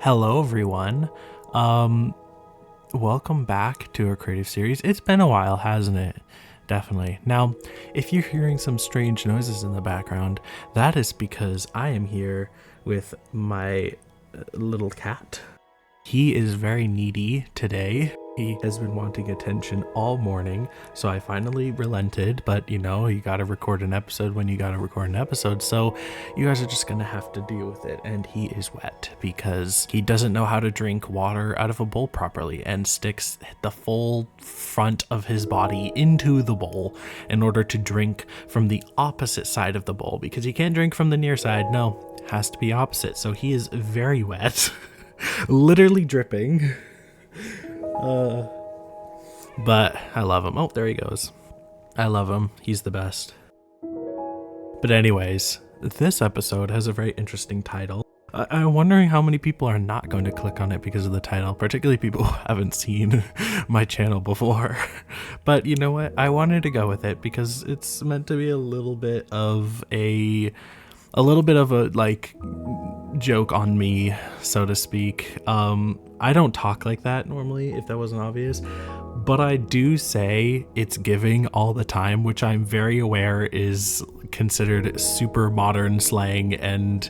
Hello, everyone. Welcome back to our creative series. It's been a while, hasn't it? Definitely. Now, if you're hearing some strange noises in the background, that is because I am here with my little cat. He is very needy today. He has been wanting attention all morning, so I finally relented, but you gotta record an episode when you gotta record an episode, so you guys are just gonna have to deal with it. And he is wet because he doesn't know how to drink water out of a bowl properly and sticks the full front of his body into the bowl in order to drink from the opposite side of the bowl, because he can't drink from the near side. No, it has to be opposite. So he is very wet. Literally dripping. But I love him. Oh, there he goes. I love him. He's the best. But anyways, this episode has a very interesting title. I'm wondering how many people are not going to click on it because of the title, particularly people who haven't seen my channel before. But you know what? I wanted to go with it because it's meant to be a little bit of a like joke on me, so to speak. I don't talk like that normally, if that wasn't obvious, but I do say it's giving all the time, which I'm very aware is considered super modern slang and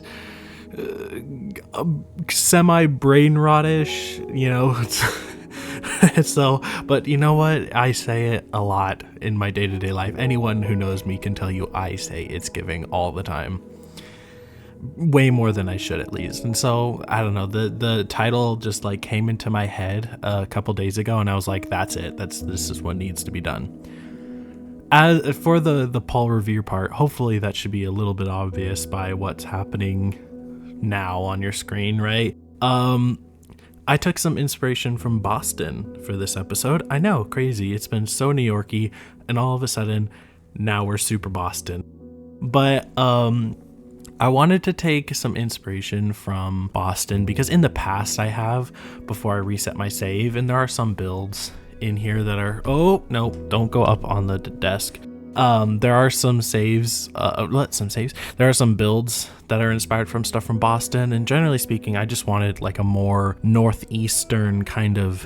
semi brain rottish, So, but you know what? I say it a lot in my day-to-day life. Anyone who knows me can tell you I say it's giving all the time. Way more than I should, at least. And so I don't know, the title just like came into my head a couple days ago, and I was like, that's it, this is what needs to be done. As for the Paul Revere part, hopefully that should be a little bit obvious by what's happening now on your screen, right? I took some inspiration from Boston for this episode. I know, crazy, it's been so New Yorky, and all of a sudden now we're super Boston. But I wanted to take some inspiration from Boston because in the past I have, before I reset my save, and there are some builds in here that are, oh no, don't go up on the desk. There are some saves, there are some builds that are inspired from stuff from Boston, and generally speaking, I just wanted like a more northeastern kind of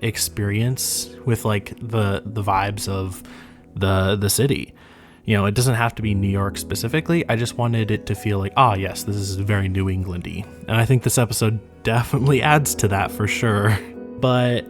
experience with like the vibes of the city. It doesn't have to be New York specifically. I just wanted it to feel like, yes, this is very New England-y. And I think this episode definitely adds to that for sure. But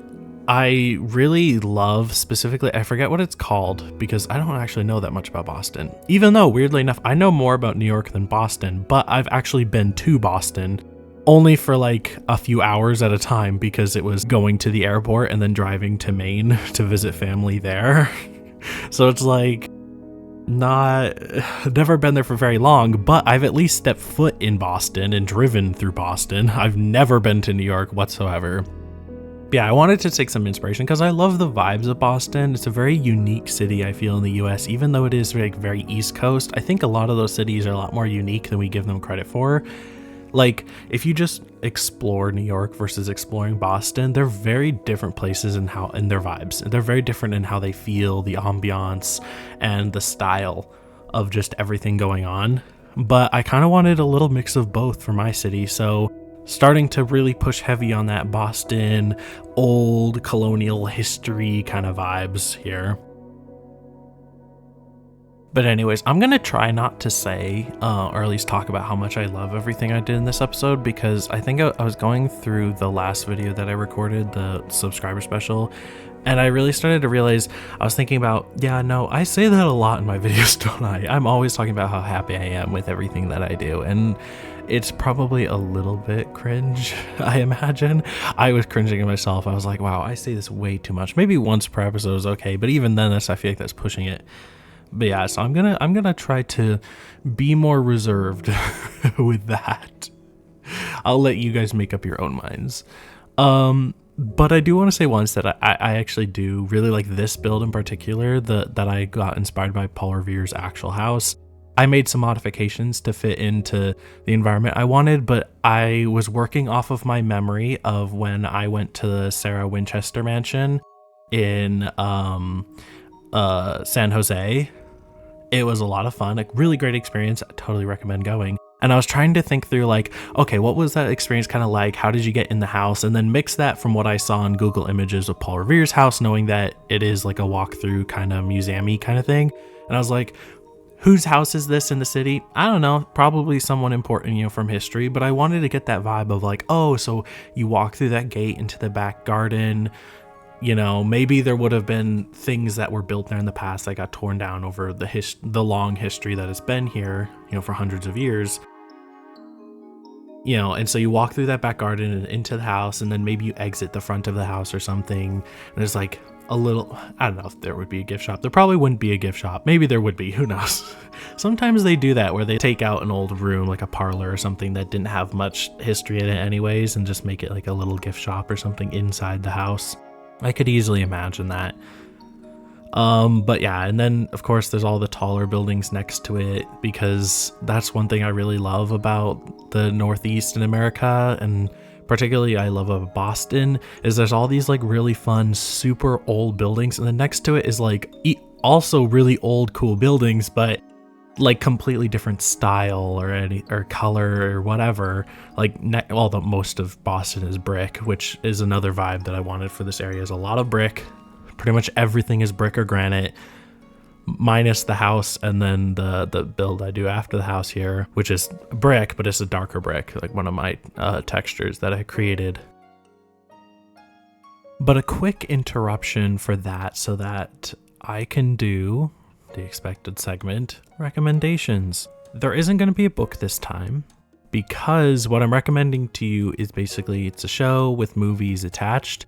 I really love specifically, I forget what it's called because I don't actually know that much about Boston. Even though, weirdly enough, I know more about New York than Boston, but I've actually been to Boston only for like a few hours at a time because it was going to the airport and then driving to Maine to visit family there. So it's like, never been there for very long, but I've at least stepped foot in Boston and driven through Boston. I've never been to New York whatsoever. Yeah, I wanted to take some inspiration because I love the vibes of Boston. It's a very unique city, I feel, in the US, even though it is like very East Coast. I think a lot of those cities are a lot more unique than we give them credit for. Like, if you just explore New York versus exploring Boston, they're very different places in their vibes. They're very different in how they feel, the ambiance, and the style of just everything going on. But I kind of wanted a little mix of both for my city, so starting to really push heavy on that Boston, old colonial history kind of vibes here. But anyways, I'm going to try not to say, or at least talk about how much I love everything I did in this episode, because I think I was going through the last video that I recorded, the subscriber special, and I really started to realize, I was thinking about, I say that a lot in my videos, don't I? I'm always talking about how happy I am with everything that I do, and it's probably a little bit cringe, I imagine. I was cringing at myself. I was like, wow, I say this way too much. Maybe once per episode is okay, but even then, I feel like that's pushing it. But yeah, so I'm gonna try to be more reserved with that. I'll let you guys make up your own minds. But I do want to say once that I actually do really like this build in particular, that I got inspired by Paul Revere's actual house. I made some modifications to fit into the environment I wanted, but I was working off of my memory of when I went to the Sarah Winchester mansion in San Jose. It was a lot of fun, a really great experience. I totally recommend going. And I was trying to think through like, okay, what was that experience kind of like? How did you get in the house? And then mix that from what I saw on Google Images of Paul Revere's house, knowing that it is like a walkthrough kind of museum-y kind of thing. And I was like, whose house is this in the city? I don't know, probably someone important, you know, from history, but I wanted to get that vibe of like, oh, so you walk through that gate into the back garden, you know, maybe there would have been things that were built there in the past that got torn down over the long history that has been here, you know, for hundreds of years. You know, and so you walk through that back garden and into the house, and then maybe you exit the front of the house or something. And there's like a little, I don't know if there would be a gift shop. There probably wouldn't be a gift shop. Maybe there would be, who knows? Sometimes they do that where they take out an old room, like a parlor or something that didn't have much history in it anyways, and just make it like a little gift shop or something inside the house. I could easily imagine that. But yeah, and then of course there's all the taller buildings next to it, because that's one thing I really love about the Northeast in America, and particularly I love about Boston, is there's all these like really fun, super old buildings, and then next to it is like also really old, cool buildings, but like completely different style or color or whatever. Like most of Boston is brick, which is another vibe that I wanted for this area. Is a lot of brick. Pretty much everything is brick or granite, minus the house and then the build I do after the house here, which is brick, but it's a darker brick, like one of my textures that I created. But a quick interruption for that so that I can do the expected segment, recommendations. There isn't going to be a book this time, because what I'm recommending to you is basically it's a show with movies attached.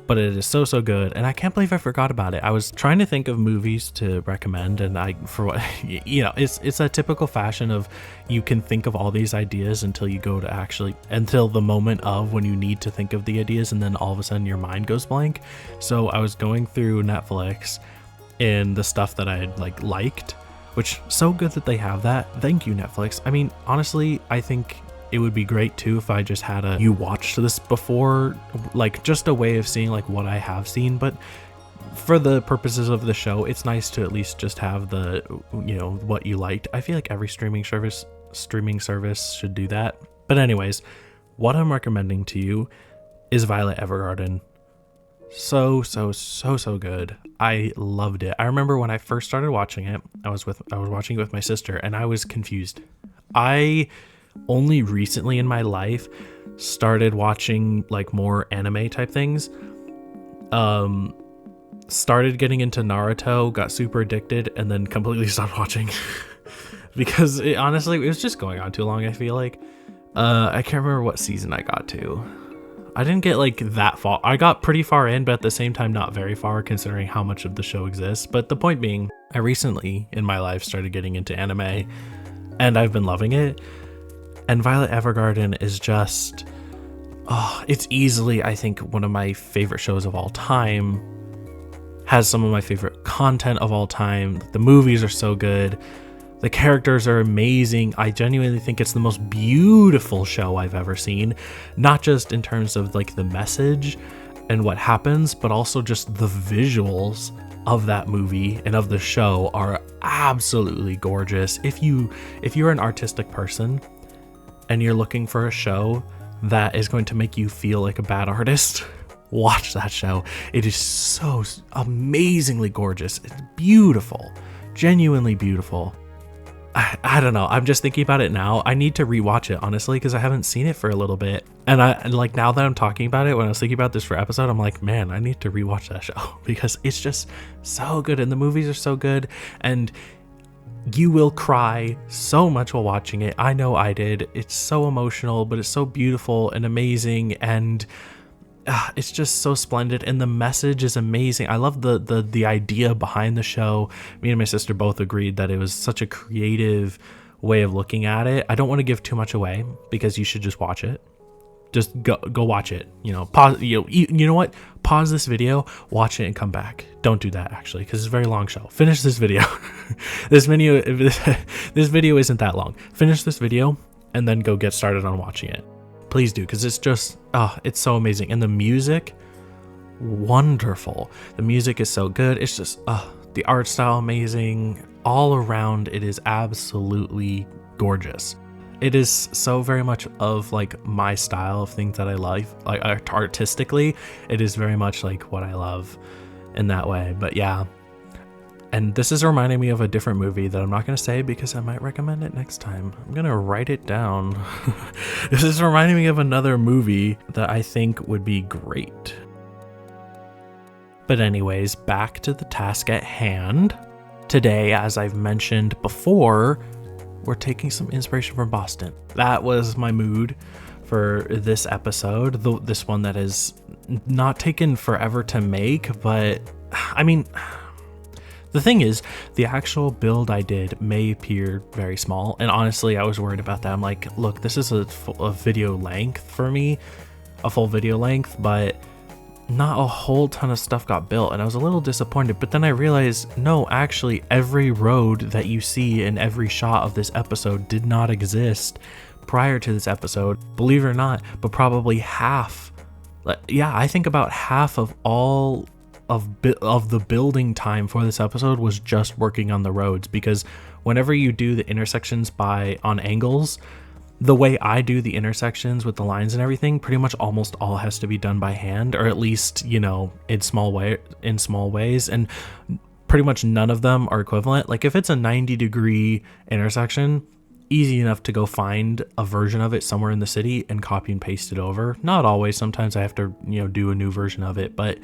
But it is so good, and I can't believe I forgot about it. I was trying to think of movies to recommend, and it's a typical fashion of you can think of all these ideas until the moment of when you need to think of the ideas, and then all of a sudden your mind goes blank. So I was going through Netflix and the stuff that I had liked, which so good that they have that. Thank you, Netflix. I mean, honestly, I think it would be great too if I just had you watched this before, like just a way of seeing like what I have seen. But for the purposes of the show, it's nice to at least just have the, you know, what you liked. I feel like every streaming service should do that. But anyways, what I'm recommending to you is Violet Evergarden. So good. I loved it. I remember when I first started watching it, I was watching it with my sister, and I was confused. I only recently in my life started watching like more anime type things. Started getting into Naruto, got super addicted, and then completely stopped watching because honestly it was just going on too long. I feel like I can't remember what season I got to. I didn't get like that far. I got pretty far in, but at the same time not very far considering how much of the show exists. But the point being, I recently in my life started getting into anime, and I've been loving it. And Violet Evergarden is just, it's easily, I think, one of my favorite shows of all time. Has some of my favorite content of all time. The movies are so good. The characters are amazing. I genuinely think it's the most beautiful show I've ever seen. Not just in terms of like the message and what happens, but also just the visuals of that movie and of the show are absolutely gorgeous. If you're an artistic person and you're looking for a show that is going to make you feel like a bad artist, watch that show. It is so amazingly gorgeous. It's beautiful, genuinely beautiful. I don't know. I'm just thinking about it now. I need to rewatch it, honestly, because I haven't seen it for a little bit. And now that I'm talking about it, when I was thinking about this for episode, I'm like, man, I need to rewatch that show because it's just so good. And the movies are so good. And you will cry so much while watching it. I know I did. It's so emotional, but it's so beautiful and amazing, and it's just so splendid. And the message is amazing. I love the idea behind the show. Me and my sister both agreed that it was such a creative way of looking at it. I don't want to give too much away because you should just watch it. Just go watch it. You know, pause. You know what? Pause this video, watch it, and come back. Don't do that actually, because it's a very long show. Finish this video. This video isn't that long. Finish this video and then go get started on watching it. Please do, because it's just it's so amazing. And the music, wonderful. The music is so good. It's just the art style amazing. All around, it is absolutely gorgeous. it is so very much of like my style of things that I like artistically. It is very much like what I love in that way. But yeah, and this is reminding me of a different movie that I'm not going to say because I might recommend it next time. I'm going to write it down. This is reminding me of another movie that I think would be great. But anyways, back to the task at hand. Today, as I've mentioned before, we're taking some inspiration from Boston. That was my mood for this episode. This one that is not taken forever to make, but I mean, the thing is, the actual build I did may appear very small, and honestly, I was worried about that. I'm like, look, this is a video length for me, a full video length, but not a whole ton of stuff got built, and I was a little disappointed. But then I realized, no, actually, every road that you see in every shot of this episode did not exist prior to this episode, believe it or not, but probably half. Yeah, I think about half of all of the building time for this episode was just working on the roads, because whenever you do the intersections on angles, the way I do the intersections with the lines and everything, pretty much almost all has to be done by hand, or at least, in small ways, and pretty much none of them are equivalent. Like if it's a 90-degree intersection, easy enough to go find a version of it somewhere in the city and copy and paste it over. Not always, sometimes I have to, do a new version of it, but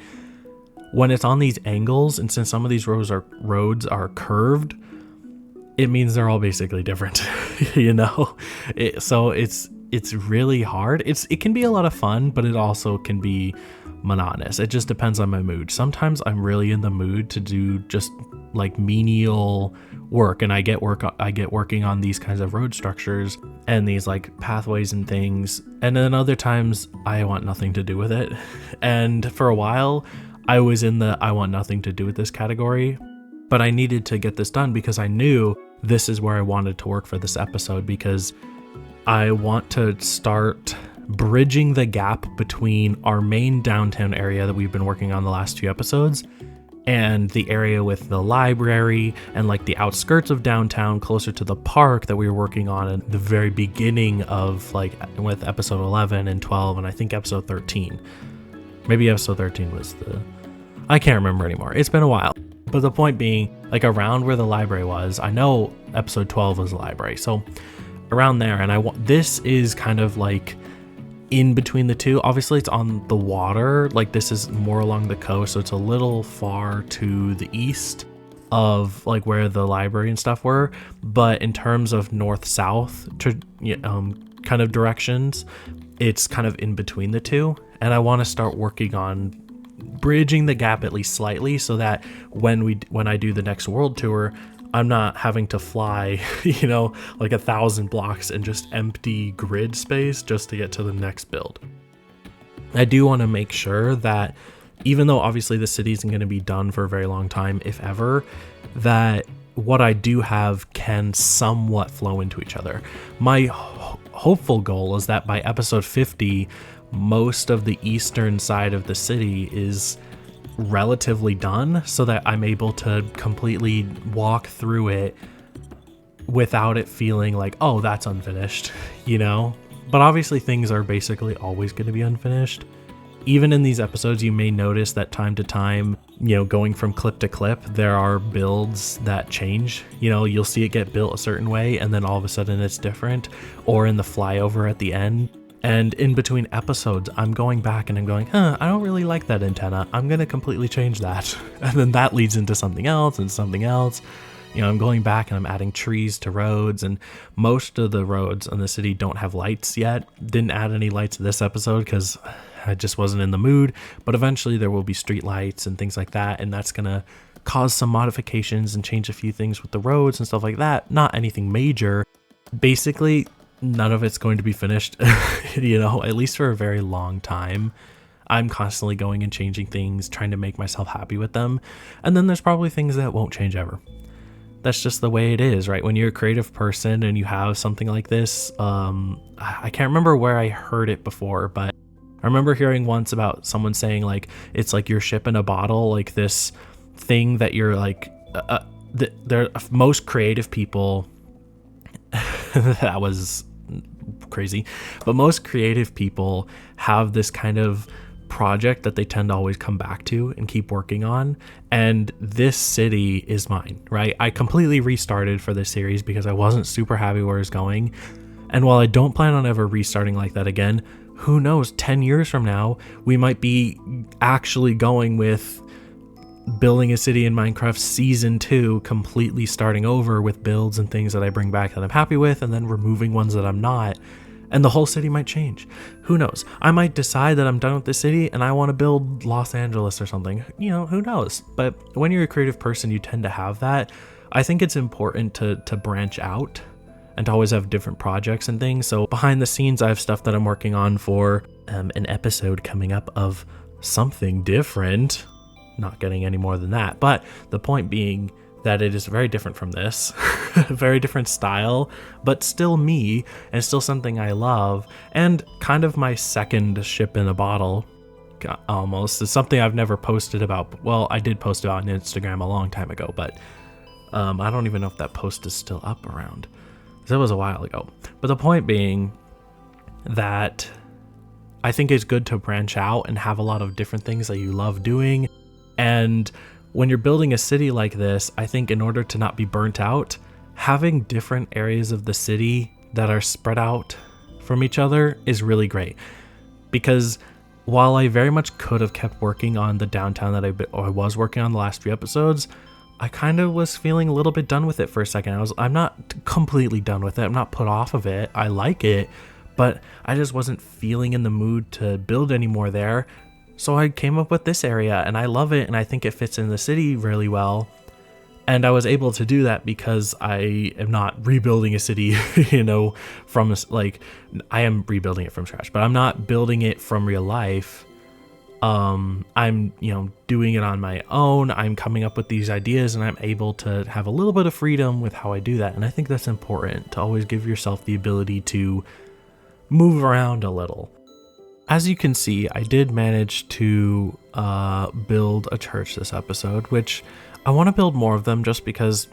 when it's on these angles, and since some of these roads are curved, it means they're all basically different, so it's really hard. It can be a lot of fun, but it also can be monotonous. It just depends on my mood. Sometimes I'm really in the mood to do just like menial work, and I get working on these kinds of road structures and these like pathways and things, and then other times I want nothing to do with it. And for a while I was in the I want nothing to do with this category, but I needed to get this done because I knew this is where I wanted to work for this episode, because I want to start bridging the gap between our main downtown area that we've been working on the last 2 episodes and the area with the library and like the outskirts of downtown closer to the park that we were working on in the very beginning of like with episode 11 and 12 and I think episode 13. Maybe episode 13 was I can't remember anymore. It's been a while. But the point being, like around where the library was, I know episode 12 was the library. So around there, and this is kind of like in between the two. Obviously it's on the water. Like this is more along the coast. So it's a little far to the east of like where the library and stuff were. But in terms of north-south kind of directions, it's kind of in between the two. And I want to start working on bridging the gap at least slightly, so that when I do the next world tour, I'm not having to fly, like 1,000 blocks in just empty grid space just to get to the next build. I do want to make sure that even though obviously the city isn't going to be done for a very long time, if ever, that what I do have can somewhat flow into each other. My hopeful goal is that by episode 50, most of the eastern side of the city is relatively done, so that I'm able to completely walk through it without it feeling like, oh, that's unfinished, But obviously things are basically always going to be unfinished. Even in these episodes, you may notice that time to time, going from clip to clip, there are builds that change. You'll see it get built a certain way and then all of a sudden it's different, or in the flyover at the end. And in between episodes, I'm going back and I'm going, I don't really like that antenna. I'm going to completely change that. And then that leads into something else and something else. I'm going back and I'm adding trees to roads, and most of the roads in the city don't have lights yet. Didn't add any lights to this episode because I just wasn't in the mood. But eventually there will be street lights and things like that. And that's going to cause some modifications and change a few things with the roads and stuff like that. Not anything major. Basically, none of it's going to be finished, at least for a very long time. I'm constantly going and changing things, trying to make myself happy with them. And then there's probably things that won't change ever. That's just the way it is, right? When you're a creative person and you have something like this, I can't remember where I heard it before, but I remember hearing once about someone saying like, it's like your ship in a bottle, like this thing that you're like, they're most creative people. That was crazy, but most creative people have this kind of project that they tend to always come back to and keep working on. And this city is mine, right? I completely restarted for this series because I wasn't super happy where it's going. And while I don't plan on ever restarting like that again, who knows, 10 years from now, we might be actually going with building a city in Minecraft season 2, completely starting over with builds and things that I bring back that I'm happy with, and then removing ones that I'm not. And the whole city might change. Who knows? I might decide that I'm done with the city and I want to build Los Angeles or something. You know, who knows? But when you're a creative person, you tend to have that. I think it's important to branch out and to always have different projects and things. So behind the scenes, I have stuff that I'm working on for an episode coming up of something different. Not getting any more than that. But the point being that it is very different from this, very different style, but still me, and still something I love, and kind of my second ship in a bottle, almost. It's something I've never posted about. Well, I did post about on Instagram a long time ago, but I don't even know if that post is still up around. That was a while ago. But the point being that I think it's good to branch out and have a lot of different things that you love doing. And when you're building a city like this, I think in order to not be burnt out, having different areas of the city that are spread out from each other is really great. Because while I very much could have kept working on the downtown that I was working on the last few episodes, I kind of was feeling a little bit done with it for a second. I'm not completely done with it. I'm not put off of it. I like it, but I just wasn't feeling in the mood to build anymore there. So I came up with this area and I love it and I think it fits in the city really well. And I was able to do that because I am not rebuilding a city, from like, I am rebuilding it from scratch, but I'm not building it from real life. I'm, doing it on my own. I'm coming up with these ideas and I'm able to have a little bit of freedom with how I do that. And I think that's important, to always give yourself the ability to move around a little. As you can see, I did manage to build a church this episode, which I want to build more of them just because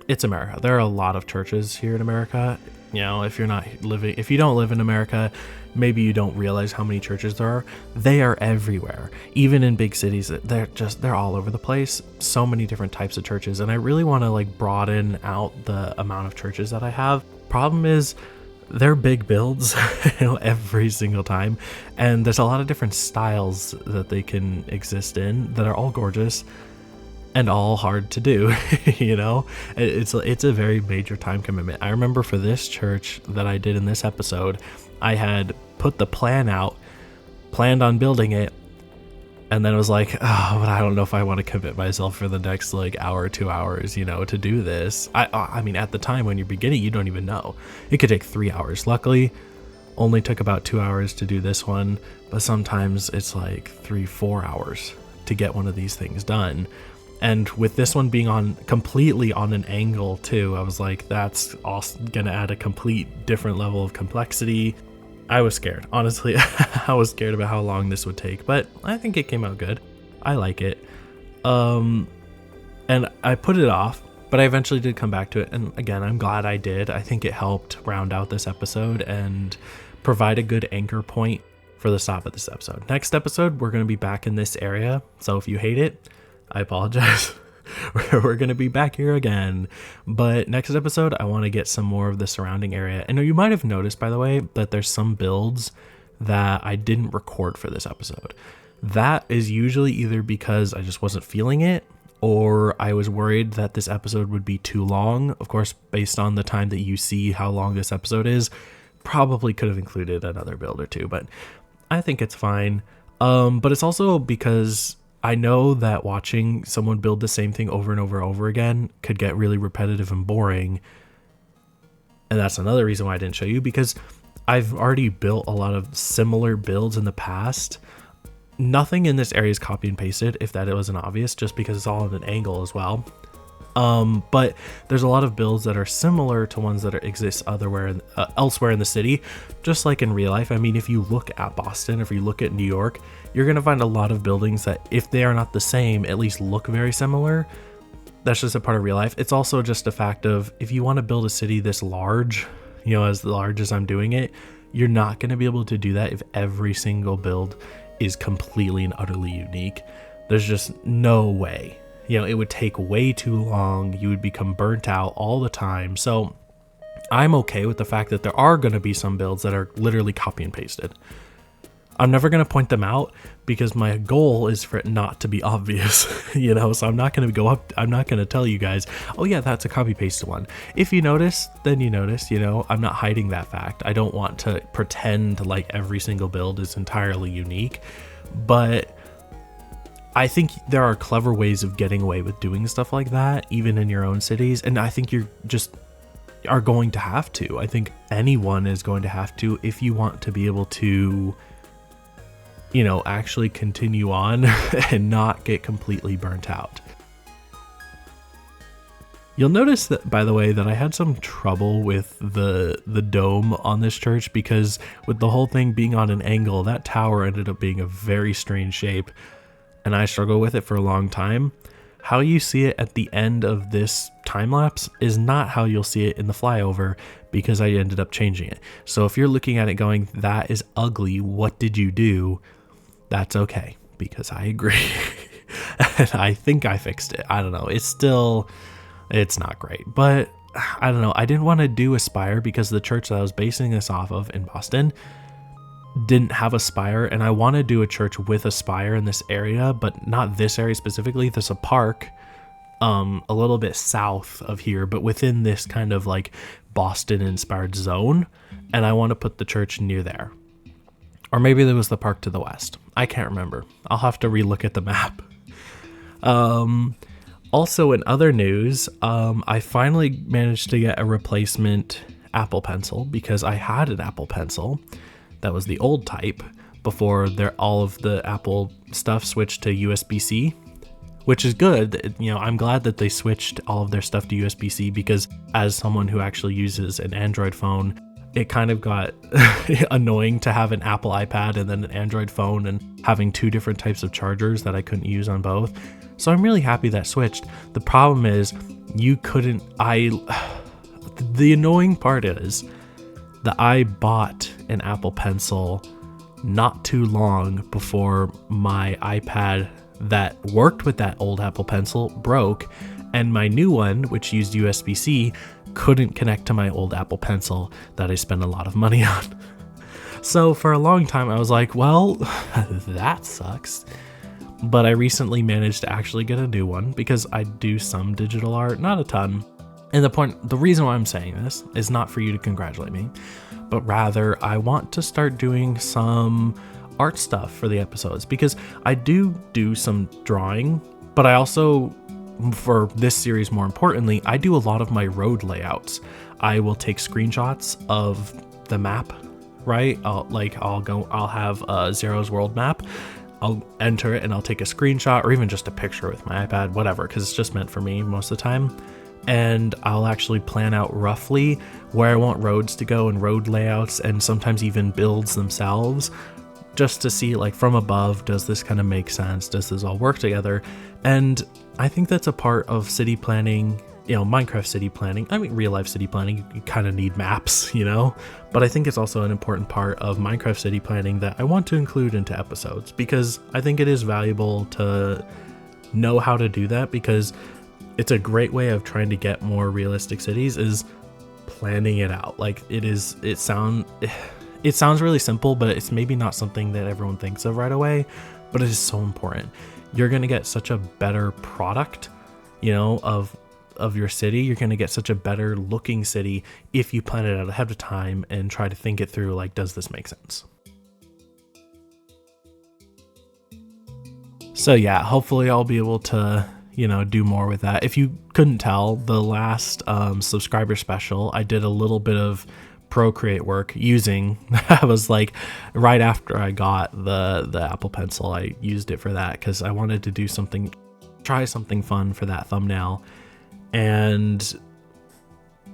it's America. There are a lot of churches here in America. If you don't live in America, maybe you don't realize how many churches there are. They are everywhere. Even in big cities, they're all over the place. So many different types of churches. And I really want to broaden out the amount of churches that I have. Problem is, they're big builds every single time, and there's a lot of different styles that they can exist in that are all gorgeous and all hard to do. It's a very major time commitment. I remember for this church that I did in this episode, I had put the plan out, planned on building it, and then it was like, oh, but I don't know if I want to commit myself for the next hour or 2 hours, to do this. I mean, at the time when you're beginning, you don't even know. It could take 3 hours. Luckily, only took about 2 hours to do this one, but sometimes it's 3-4 hours to get one of these things done. And with this one being completely on an angle too, I was like, that's also gonna add a complete different level of complexity. I was scared. Honestly, I was scared about how long this would take, but I think it came out good. I like it. And I put it off, but I eventually did come back to it. And again, I'm glad I did. I think it helped round out this episode and provide a good anchor point for the stop of this episode. Next episode, we're going to be back in this area. So if you hate it, I apologize. We're going to be back here again. But next episode, I want to get some more of the surrounding area. And you might have noticed, by the way, that there's some builds that I didn't record for this episode. That is usually either because I just wasn't feeling it, or I was worried that this episode would be too long. Of course, based on the time that you see how long this episode is, probably could have included another build or two, but I think it's fine. But it's also because I know that watching someone build the same thing over and over and over again could get really repetitive and boring. And that's another reason why I didn't show you, because I've already built a lot of similar builds in the past. Nothing in this area is copy and pasted, if that wasn't obvious, just because it's all at an angle as well. But there's a lot of builds that are similar to ones that exist elsewhere in the city, just like in real life. I mean, if you look at Boston, if you look at New York, you're going to find a lot of buildings that, if they are not the same, at least look very similar. That's just a part of real life. It's also just a fact of, if you want to build a city this large, as large as I'm doing it, You're not going to be able to do that if every single build is completely and utterly unique. There's just no way. It would take way too long. You would become burnt out all the time. So I'm okay with the fact that there are going to be some builds that are literally copy and pasted. I'm never going to point them out because my goal is for it not to be obvious, so I'm not going to go up. I'm not going to tell you guys, oh yeah, that's a copy pasted one. If you notice, then you notice, I'm not hiding that fact. I don't want to pretend like every single build is entirely unique, but I think there are clever ways of getting away with doing stuff like that, even in your own cities. And I think you're just are going to have to. I think anyone is going to have to if you want to be able to actually continue on and not get completely burnt out. You'll notice that, by the way, that I had some trouble with the dome on this church because with the whole thing being on an angle, that tower ended up being a very strange shape, and I struggled with it for a long time. How you see it at the end of this time lapse is not how you'll see it in the flyover because I ended up changing it. So if you're looking at it going, that is ugly, what did you do? That's okay, because I agree. And I think I fixed it. I don't know. It's not great, but I don't know. I didn't want to do a spire because the church that I was basing this off of in Boston didn't have a spire, and I want to do a church with a spire in this area, but not this area specifically. There's a park a little bit south of here, but within this kind of like Boston inspired zone, and I want to put the church near there. Or maybe there was the park to the west. I can't remember. I'll have to relook at the map. Also, in other news, I finally managed to get a replacement Apple Pencil because I had an Apple Pencil that was the old type before all of the Apple stuff switched to USB-C, which is good. I'm glad that they switched all of their stuff to USB-C because as someone who actually uses an Android phone, it kind of got annoying to have an Apple iPad and then an Android phone and having two different types of chargers that I couldn't use on both. So I'm really happy that switched. The problem is the annoying part is that I bought an Apple Pencil not too long before my iPad that worked with that old Apple Pencil broke, and my new one, which used USB-C, couldn't connect to my old Apple Pencil that I spent a lot of money on. So for a long time I was like, well, that sucks. But I recently managed to actually get a new one because I do some digital art, not a ton. And the reason why I'm saying this is not for you to congratulate me, but rather I want to start doing some art stuff for the episodes because I do some drawing, but I also, for this series more importantly, I do a lot of my road layouts. I will take screenshots of the map, right? I'll have Zero's world map. I'll enter it and I'll take a screenshot or even just a picture with my iPad, whatever, because it's just meant for me most of the time. And I'll actually plan out roughly where I want roads to go and road layouts and sometimes even builds themselves just to see, like, from above, does this kind of make sense? Does this all work together? And I think that's a part of city planning, Minecraft city planning. I mean, real life city planning, you kind of need maps, but I think it's also an important part of Minecraft city planning that I want to include into episodes because I think it is valuable to know how to do that because it's a great way of trying to get more realistic cities is planning it out. Like it sounds really simple, but it's maybe not something that everyone thinks of right away, but it is so important. You're going to get such a better product, of your city. You're going to get such a better looking city if you plan it out ahead of time and try to think it through, like, does this make sense? So yeah, hopefully I'll be able to, do more with that. If you couldn't tell, the last subscriber special, I did a little bit of Procreate work using, I was like, right after I got the Apple Pencil, I used it for that because I wanted to try something fun for that thumbnail. And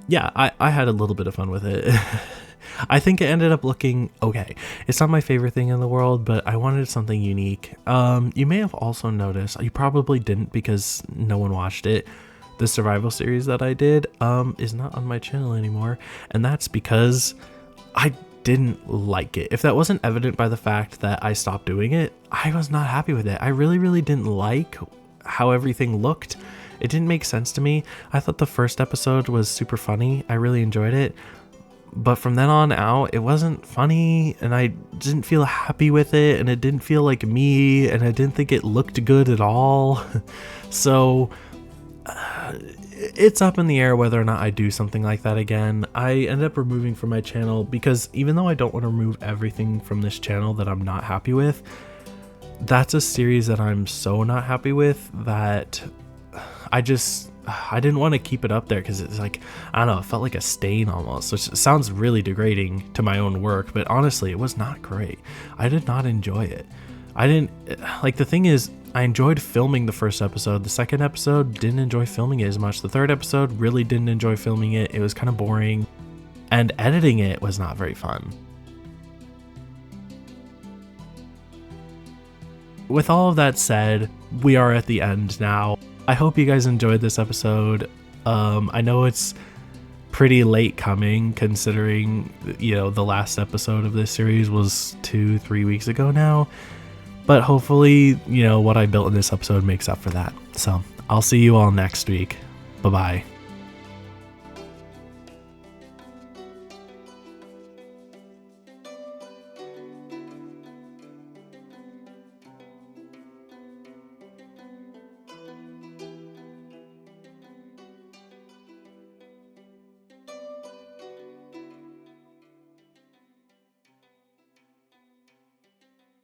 yeah, I had a little bit of fun with it. I think it ended up looking okay. It's not my favorite thing in the world, but I wanted something unique. You may have also noticed, you probably didn't because no one watched it, the survival series that I did is not on my channel anymore, and that's because didn't like it. If that wasn't evident by the fact that I stopped doing it, I was not happy with it. I really didn't like how everything looked. It didn't make sense to me. I thought the first episode was super funny. I really enjoyed it. But from then on out, it wasn't funny, and I didn't feel happy with it, and it didn't feel like me, and I didn't think it looked good at all. So it's up in the air whether or not I do something like that again. I ended up removing from my channel because even though I don't want to remove everything from this channel that I'm not happy with, that's a series that I'm so not happy with that I didn't want to keep it up there because it's like, I don't know, it felt like a stain almost, which sounds really degrading to my own work, but honestly, it was not great. I did not enjoy it. The thing is, I enjoyed filming the first episode. The second episode, didn't enjoy filming it as much. The third episode, really didn't enjoy filming it. It was kind of boring, and editing it was not very fun. With all of that said, we are at the end now. I hope you guys enjoyed this episode. I know it's pretty late coming considering, the last episode of this series was 2-3 weeks ago now. But hopefully, what I built in this episode makes up for that. So I'll see you all next week. Bye-bye.